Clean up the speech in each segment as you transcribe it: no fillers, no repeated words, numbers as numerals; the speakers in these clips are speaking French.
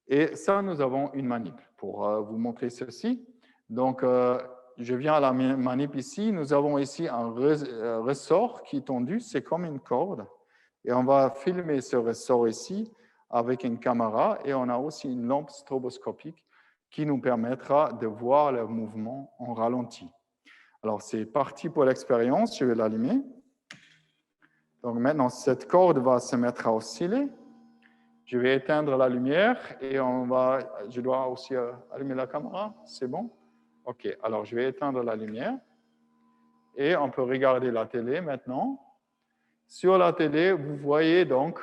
Et ça, nous avons une manip pour vous montrer ceci. Donc, je viens à la manip ici. Nous avons ici un ressort qui est tendu. C'est comme une corde. Et on va filmer ce ressort ici avec une caméra. Et on a aussi une lampe stroboscopique qui nous permettra de voir le mouvement en ralenti. Alors, c'est parti pour l'expérience. Je vais l'allumer. Donc, maintenant, cette corde va se mettre à osciller. Je vais éteindre la lumière et je dois aussi allumer la caméra. C'est bon? OK. Alors, je vais éteindre la lumière et on peut regarder la télé maintenant. Sur la télé, vous voyez donc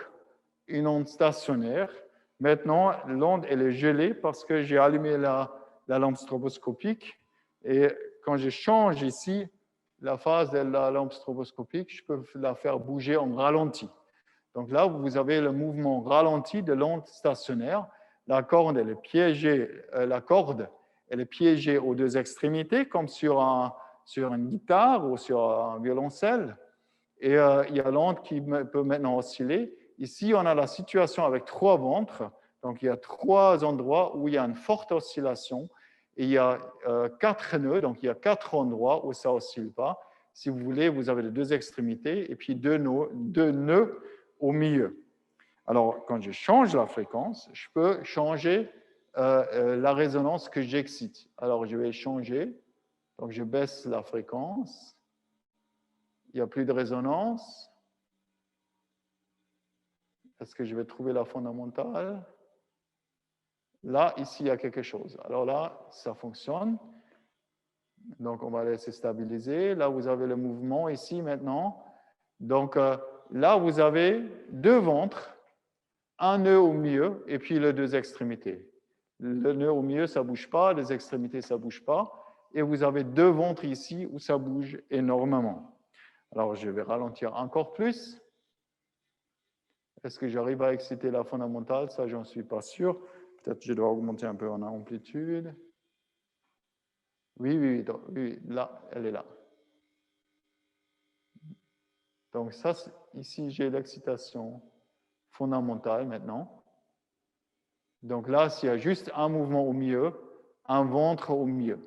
une onde stationnaire. Maintenant, l'onde, elle est gelée parce que j'ai allumé la lampe stroboscopique. Et quand je change ici la phase de la lampe stroboscopique, je peux la faire bouger en ralenti. Donc là, vous avez le mouvement ralenti de l'onde stationnaire. La corde, elle est piégée aux deux extrémités, comme sur une guitare ou sur un violoncelle. Et il y a l'onde qui peut maintenant osciller. Ici, on a la situation avec 3 ventres. Donc, il y a 3 endroits où il y a une forte oscillation. Et il y a 4 nœuds, donc il y a 4 endroits où ça n'oscille pas. Si vous voulez, vous avez les 2 extrémités et puis 2 nœuds au milieu. Alors, quand je change la fréquence, je peux changer la résonance que j'excite. Alors, je vais changer. Donc, je baisse la fréquence. Il n'y a plus de résonance. Est-ce que je vais trouver la fondamentale? Là, ici, il y a quelque chose. Alors là, ça fonctionne. Donc, on va laisser stabiliser. Là, vous avez le mouvement ici maintenant. Donc, là, vous avez 2 ventres, un nœud au milieu et puis les 2 extrémités. Le nœud au milieu, ça ne bouge pas. Les extrémités, ça ne bouge pas. Et vous avez 2 ventres ici où ça bouge énormément. Alors, je vais ralentir encore plus. Est-ce que j'arrive à exciter la fondamentale? Ça, j'en suis pas sûr. Peut-être que je dois augmenter un peu en amplitude. Oui, là, elle est là. Donc ça, ici, j'ai l'excitation fondamentale maintenant. Donc là, s'il y a juste un mouvement au milieu, un ventre au milieu.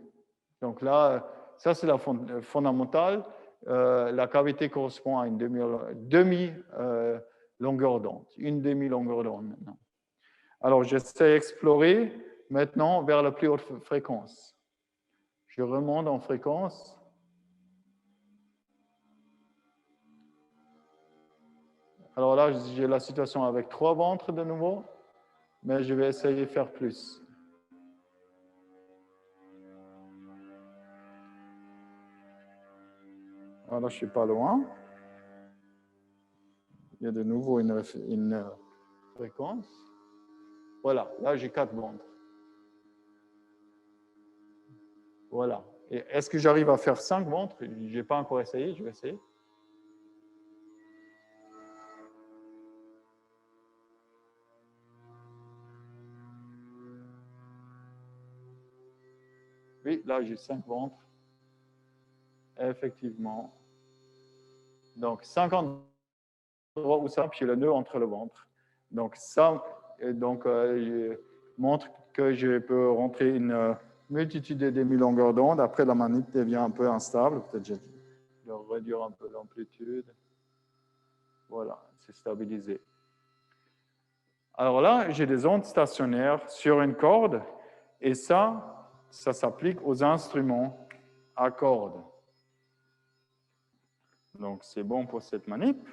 Donc là, ça, c'est la fondamentale. La cavité correspond à une demi-longueur d'onde. Une demi-longueur d'onde maintenant. Alors, j'essaie d'explorer maintenant vers la plus haute fréquence. Je remonte en fréquence. Alors là, j'ai la situation avec 3 ventres de nouveau, mais je vais essayer de faire plus. Alors là, je ne suis pas loin. Il y a de nouveau une fréquence. Voilà, là, j'ai 4 ventres. Voilà. Et est-ce que j'arrive à faire 5 ventres? Je n'ai pas encore essayé, je vais essayer. Oui, là, j'ai 5 ventres. Effectivement. Donc, 50 endroits où ça, puis le nœud entre le ventre. Donc, ça montre que je peux rentrer une multitude de demi-longueurs d'onde. Après, la manip devient un peu instable. Peut-être que je dois réduire un peu l'amplitude. Voilà, c'est stabilisé. Alors là, j'ai des ondes stationnaires sur une corde. Et ça s'applique aux instruments à cordes. Donc, c'est bon pour cette manip.